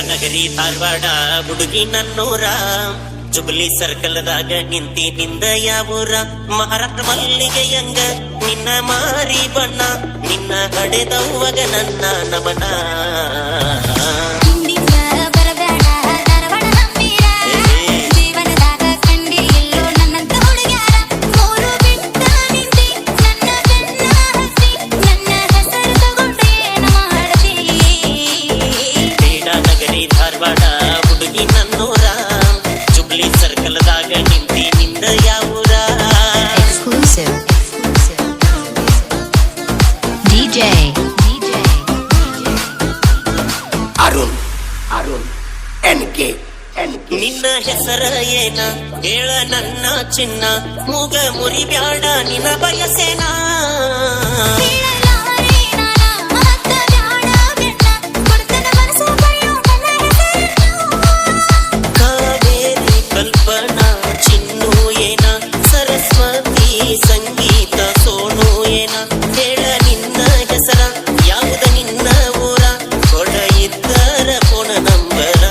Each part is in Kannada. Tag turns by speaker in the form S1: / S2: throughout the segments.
S1: ನಗರಿ ಧಾರವಾಡ ಹುಡುಗಿ ನನ್ನೂರ ಜುಬ್ಲಿ ಸರ್ಕಲ್ದಾಗ ನಿಂತಿ ನಿಂದ ಯಾವೂರ ಮಹಾರಾಷ್ಟ್ರ ಮಲ್ಲಿಗೆಯಂಗ ನಿನ್ನ ಮಾರಿ ಬಣ್ಣ ನಿನ್ನ ಹಡೆದವ್ವಗ ನನ್ನ ನಮನ ಧಾರವಾಡ ಹುಡುಗಿ ನನ್ನೂರ ಜುಬ್ಲಿ ಸರ್ಕಲ್ದಾಗ ನಿಂತಿ ನಿಂದ ಯಾವೂರ ಅರುಣ್ ನಿನ್ನ ಹೆಸರ ಏನ ಹೇಳ ನನ್ನ ಚಿನ್ನ ಮೂಗ ಮುರಿಬ್ಯಾಡ ನಿನ್ನ ಬಯಸೇನಾ ಕಲ್ಪನಾ ಚಿನ್ನು ಏನ ಸರಸ್ವತಿ ಸಂಗೀತ ಸೋನು ಏನ ಹೇಳ ನಿನ್ನ ಹೆಸರ ಯಾವುದು ನಿನ್ನ ಊರ ಕೊಡ ಇದ್ದರ ಪುಣ ನಂಬರ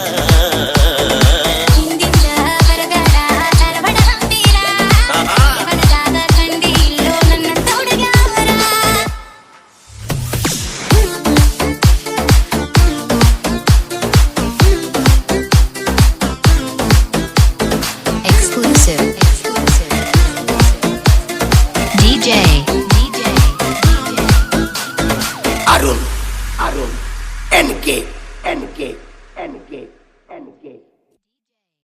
S1: ಅರುಣ್ NK